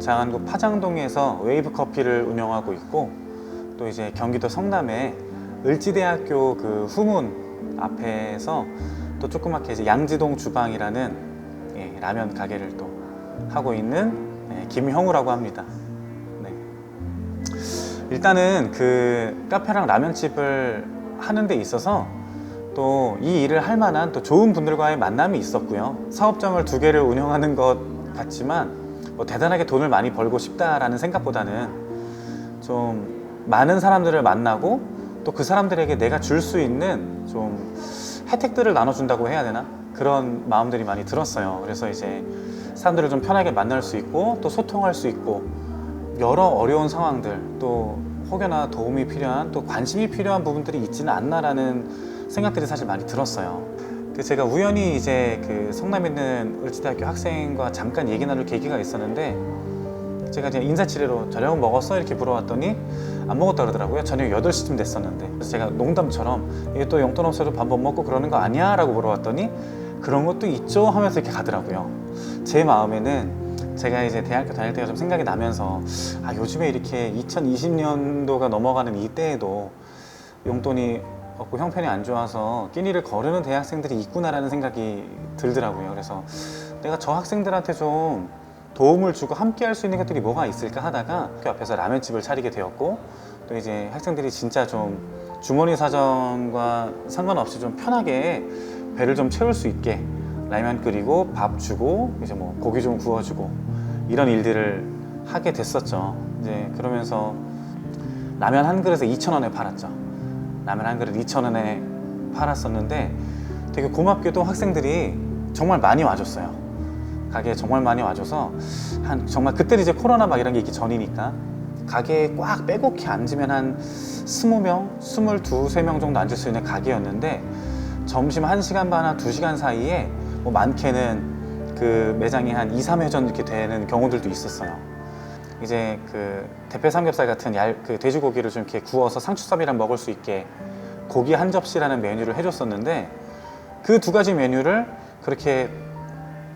장안구 파장동에서 웨이브 커피를 운영하고 있고, 또 이제 경기도 성남에 을지대학교 그 후문 앞에서 또 조그맣게 이제 양지동 주방이라는 라면 가게를 또 하고 있는 김형우라고 합니다. 네. 일단은 그 카페랑 라면집을 하는 데 있어서 또 이 일을 할 만한 또 좋은 분들과의 만남이 있었고요. 사업장을 2개를 운영하는 것 같지만 뭐 대단하게 돈을 많이 벌고 싶다라는 생각보다는 좀 많은 사람들을 만나고 또 그 사람들에게 내가 줄 수 있는 좀 혜택들을 나눠준다고 해야 되나? 그런 마음들이 많이 들었어요. 그래서 이제 사람들을 좀 편하게 만날 수 있고 또 소통할 수 있고 여러 어려운 상황들, 또 혹여나 도움이 필요한, 또 관심이 필요한 부분들이 있지는 않나라는 생각들이 사실 많이 들었어요. 제가 우연히 이제 그 성남에 있는 을지대학교 학생과 잠깐 얘기 나눌 계기가 있었는데, 제가 이제 인사치레로 저녁 먹었어? 이렇게 물어봤더니 안 먹었다 그러더라고요. 저녁 8시쯤 됐었는데. 그래서 제가 농담처럼 이게 또 용돈 없어도 밥 못 먹고 그러는 거 아니야? 라고 물어봤더니 그런 것도 있죠? 하면서 이렇게 가더라고요. 제 마음에는 제가 이제 대학교 다닐 때가 좀 생각이 나면서 요즘에 이렇게 2020년도가 넘어가는 이때에도 용돈이 없고 형편이 안 좋아서 끼니를 거르는 대학생들이 있구나라는 생각이 들더라고요. 그래서 내가 저 학생들한테 좀 도움을 주고 함께 할 수 있는 것들이 뭐가 있을까 하다가 학교 앞에서 라면집을 차리게 되었고, 또 이제 학생들이 진짜 좀 주머니 사정과 상관없이 좀 편하게 배를 좀 채울 수 있게 라면 끓이고 밥 주고 이제 뭐 고기 좀 구워주고 이런 일들을 하게 됐었죠. 이제 그러면서 라면 한 그릇에 2,000원에 팔았죠. 라면 한 그릇 2,000원에 팔았었는데 되게 고맙게도 학생들이 정말 많이 와줬어요. 가게에 정말 많이 와줘서 정말 그때는 이제 코로나 막 이런 게 있기 전이니까 가게에 꽉 빼곡히 앉으면 한 20명, 22, 23명 정도 앉을 수 있는 가게였는데 점심 1시간 반, 2시간 사이에 뭐 많게는 그 매장이 한 2, 3회전 이렇게 되는 경우들도 있었어요. 이제 그 대패 삼겹살 같은 그 돼지고기를 좀 이렇게 구워서 상추쌈이랑 먹을 수 있게 고기 한 접시라는 메뉴를 해줬었는데, 그 2가지 메뉴를 그렇게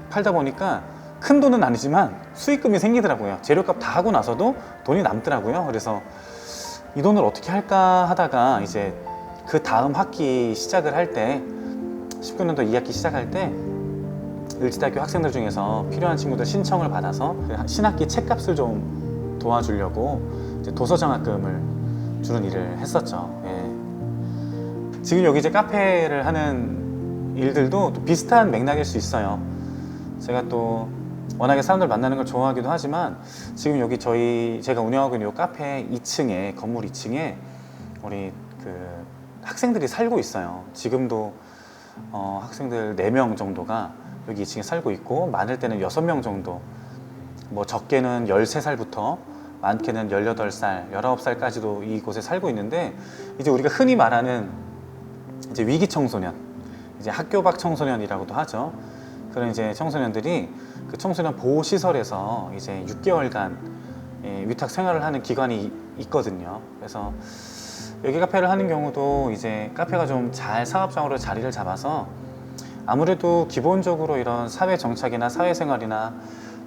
팔다 보니까 큰 돈은 아니지만 수익금이 생기더라고요. 재료값 다 하고 나서도 돈이 남더라고요. 그래서 이 돈을 어떻게 할까 하다가 이제 그 다음 학기 시작을 할 때, 19년도 2학기 시작할 때 을지대학교 학생들 중에서 필요한 친구들 신청을 받아서 신학기 책값을 좀 도와주려고 이제 도서장학금을 주는 일을 했었죠. 예. 지금 여기 이제 카페를 하는 일들도 또 비슷한 맥락일 수 있어요. 제가 또 워낙에 사람들 만나는 걸 좋아하기도 하지만 지금 여기 제가 운영하고 있는 이 카페 2층에, 건물 2층에 우리 그 학생들이 살고 있어요. 지금도 학생들 4명 정도가 여기 2층에 살고 있고, 많을 때는 6명 정도, 뭐 적게는 13살부터 많게는 18살, 19살까지도 이곳에 살고 있는데, 이제 우리가 흔히 말하는 이제 위기 청소년, 이제 학교 밖 청소년이라고도 하죠. 그런 이제 청소년들이 그 청소년 보호 시설에서 이제 6개월간 위탁 생활을 하는 기관이 있거든요. 그래서 여기 카페를 하는 경우도 이제 카페가 좀 잘 사업장으로 자리를 잡아서 아무래도 기본적으로 이런 사회 정착이나 사회생활이나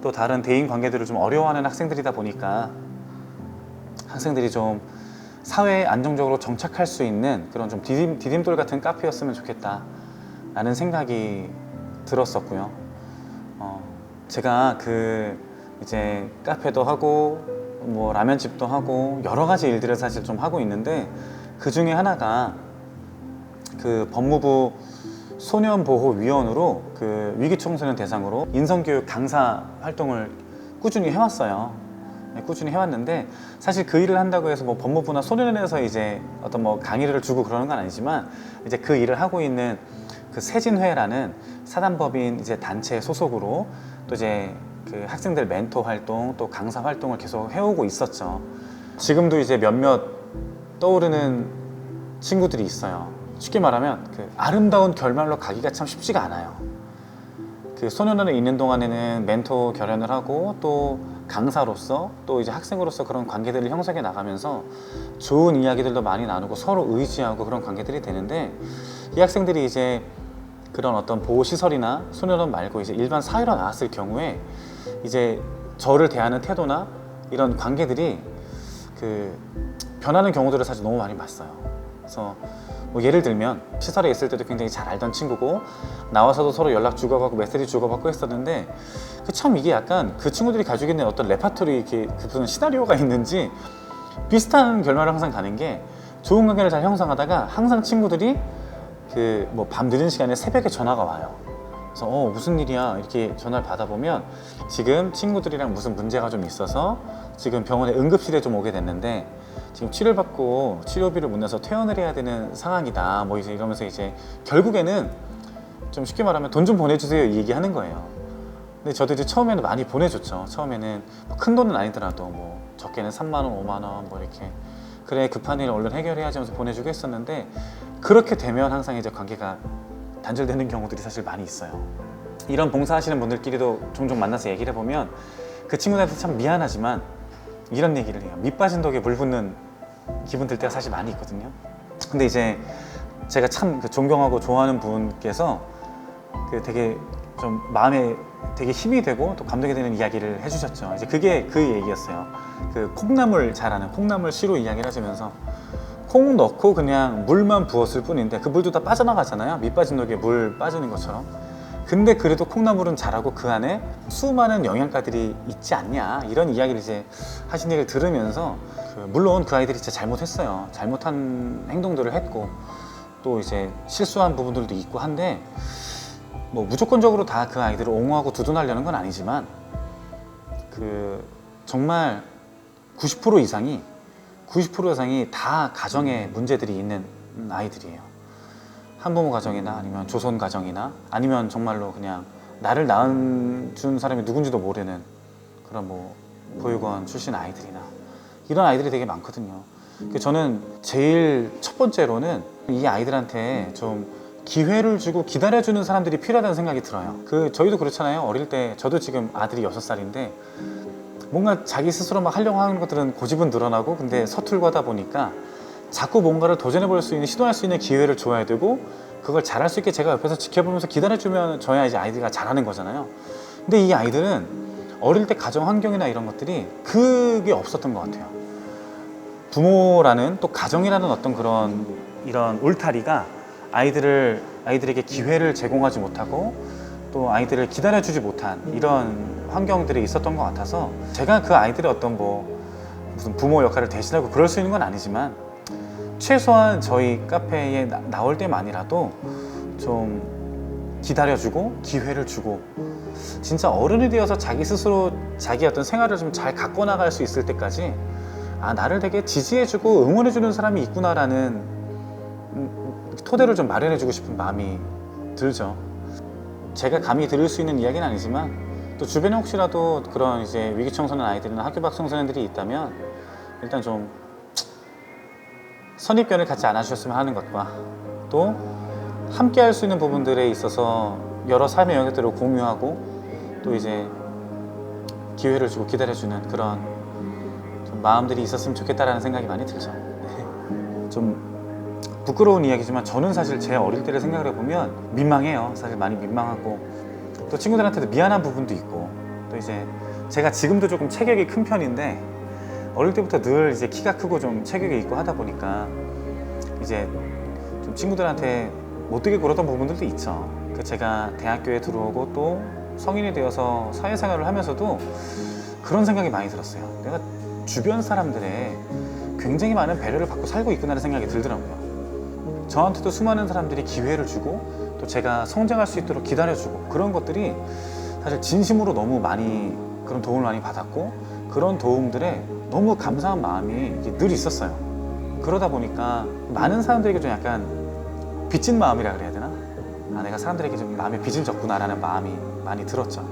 또 다른 대인 관계들을 좀 어려워하는 학생들이다 보니까 학생들이 좀 사회에 안정적으로 정착할 수 있는 그런 좀 디딤돌 같은 카페였으면 좋겠다 라는 생각이 들었었고요. 제가 이제 카페도 하고 뭐 라면집도 하고 여러 가지 일들을 사실 좀 하고 있는데, 그 중에 하나가 그 법무부 소년보호위원으로 그 위기청소년 대상으로 인성교육 강사 활동을 꾸준히 해왔어요. 꾸준히 해왔는데, 사실 그 일을 한다고 해서 뭐 법무부나 소년원에서 이제 어떤 뭐 강의를 주고 그러는 건 아니지만, 이제 그 일을 하고 있는 그 세진회라는 사단법인 이제 단체 소속으로 또 이제 그 학생들 멘토 활동, 또 강사 활동을 계속 해오고 있었죠. 지금도 이제 몇몇 떠오르는 친구들이 있어요. 쉽게 말하면 그 아름다운 결말로 가기가 참 쉽지가 않아요. 그 소년원에 있는 동안에는 멘토 결연을 하고 또 강사로서 또 이제 학생으로서 그런 관계들을 형성해 나가면서 좋은 이야기들도 많이 나누고 서로 의지하고 그런 관계들이 되는데, 이 학생들이 이제 그런 어떤 보호시설이나 소년원 말고 이제 일반 사회로 나왔을 경우에 이제 저를 대하는 태도나 이런 관계들이 그 변하는 경우들을 사실 너무 많이 봤어요. 그래서 뭐 예를 들면 시설에 있을 때도 굉장히 잘 알던 친구고 나와서도 서로 연락 주고받고 메시지 주고받고 했었는데 참 이게 약간 그 친구들이 가지고 있는 어떤 레파토리 이렇게 그 무슨 시나리오가 있는지 비슷한 결말을 항상 가는 게 좋은 관계를 잘 형성하다가 항상 친구들이 그 뭐 밤 늦은 시간에 새벽에 전화가 와요. 그래서 무슨 일이야 이렇게 전화를 받아보면 지금 친구들이랑 무슨 문제가 좀 있어서 지금 병원에 응급실에 좀 오게 됐는데 지금 치료를 받고 치료비를 못 내서 퇴원을 해야 되는 상황이다 뭐 이제 이러면서 이제 결국에는 좀 쉽게 말하면 돈 좀 보내주세요 이 얘기하는 거예요. 근데 저도 이제 처음에는 많이 보내줬죠. 처음에는 큰 돈은 아니더라도 뭐 적게는 3만 원, 5만 원 뭐 이렇게 그래 급한 일 얼른 해결해야지 하면서 보내주고 했었는데 그렇게 되면 항상 이제 관계가 단절되는 경우들이 사실 많이 있어요. 이런 봉사하시는 분들끼리도 종종 만나서 얘기를 해보면 그 친구들한테 참 미안하지만 이런 얘기를 해요. 밑 빠진 독에 물 붓는 기분 들 때가 사실 많이 있거든요. 근데 이제 제가 참 그 존경하고 좋아하는 분께서 그 되게 좀 마음에 되게 힘이 되고 또 감동이 되는 이야기를 해주셨죠. 이제 그게 그 얘기였어요. 그 콩나물 잘 아는 콩나물 시루 이야기를 하시면서 콩 넣고 그냥 물만 부었을 뿐인데 그 물도 다 빠져나가잖아요. 밑 빠진 독에 물 빠지는 것처럼. 근데 그래도 콩나물은 자라고 그 안에 수많은 영양가들이 있지 않냐 이런 이야기를 이제 하신 얘기를 들으면서 물론 그 아이들이 진짜 잘못했어요. 잘못한 행동들을 했고 또 이제 실수한 부분들도 있고 한데 뭐 무조건적으로 다 그 아이들을 옹호하고 두둔하려는 건 아니지만 그 정말 90% 이상이 다 가정에 문제들이 있는 아이들이에요. 한부모 가정이나 아니면 조선 가정이나 아니면 정말로 그냥 나를 낳아준 사람이 누군지도 모르는 그런 뭐 보육원 출신 아이들이나 이런 아이들이 되게 많거든요. 저는 제일 첫 번째로는 이 아이들한테 좀 기회를 주고 기다려주는 사람들이 필요하다는 생각이 들어요. 저희도 그렇잖아요. 어릴 때 저도 지금 아들이 6살인데 뭔가 자기 스스로 막 하려고 하는 것들은 고집은 늘어나고 근데 서툴고 하다 보니까 자꾸 뭔가를 도전해 볼 수 있는 시도할 수 있는 기회를 줘야 되고 그걸 잘할 수 있게 제가 옆에서 지켜보면서 기다려주면 저야 이제 아이들이 잘하는 거잖아요. 근데 이 아이들은 어릴 때 가정 환경이나 이런 것들이 그게 없었던 것 같아요. 부모라는 또 가정이라는 어떤 그런 이런 울타리가 아이들에게 기회를 제공하지 못하고 또 아이들을 기다려주지 못한 이런 환경들이 있었던 것 같아서 제가 그 아이들의 어떤 뭐 무슨 부모 역할을 대신하고 그럴 수 있는 건 아니지만 최소한 저희 카페에 나올 때만이라도 좀 기다려주고 기회를 주고 진짜 어른이 되어서 자기 스스로 자기 어떤 생활을 좀 잘 갖고 나갈 수 있을 때까지 나를 되게 지지해주고 응원해주는 사람이 있구나라는 토대를 좀 마련해주고 싶은 마음이 들죠. 제가 감히 들을 수 있는 이야기는 아니지만 또 주변에 혹시라도 그런 이제 위기 청소년 아이들이나 학교 밖 청소년들이 있다면 일단 좀 선입견을 갖지 않아주셨으면 하는 것과 또 함께 할 수 있는 부분들에 있어서 여러 삶의 영역들을 공유하고 또 이제 기회를 주고 기다려주는 그런 좀 마음들이 있었으면 좋겠다라는 생각이 많이 들죠. 좀 부끄러운 이야기지만 저는 사실 제 어릴 때를 생각을 해보면 민망해요. 사실 많이 민망하고 또 친구들한테도 미안한 부분도 있고 또 이제 제가 지금도 조금 체격이 큰 편인데 어릴 때부터 늘 이제 키가 크고 좀 체격이 있고 하다 보니까 이제 좀 친구들한테 못되게 굴었던 부분들도 있죠. 제가 대학교에 들어오고 또 성인이 되어서 사회생활을 하면서도 그런 생각이 많이 들었어요. 내가 주변 사람들의 굉장히 많은 배려를 받고 살고 있구나라는 생각이 들더라고요. 저한테도 수많은 사람들이 기회를 주고 또 제가 성장할 수 있도록 기다려주고 그런 것들이 사실 진심으로 너무 많이 그런 도움을 많이 받았고 그런 도움들에 너무 감사한 마음이 늘 있었어요. 그러다 보니까 많은 사람들에게 좀 약간 빚진 마음이라 그래야 되나? 내가 사람들에게 좀 마음에 빚을 졌구나라는 마음이 많이 들었죠.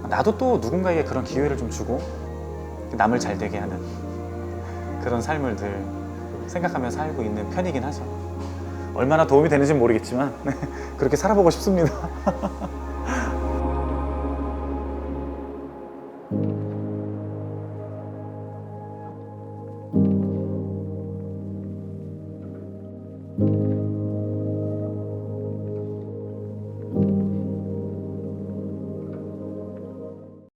나도 또 누군가에게 그런 기회를 좀 주고 남을 잘 되게 하는 그런 삶을 늘 생각하며 살고 있는 편이긴 하죠. 얼마나 도움이 되는지는 모르겠지만 그렇게 살아보고 싶습니다.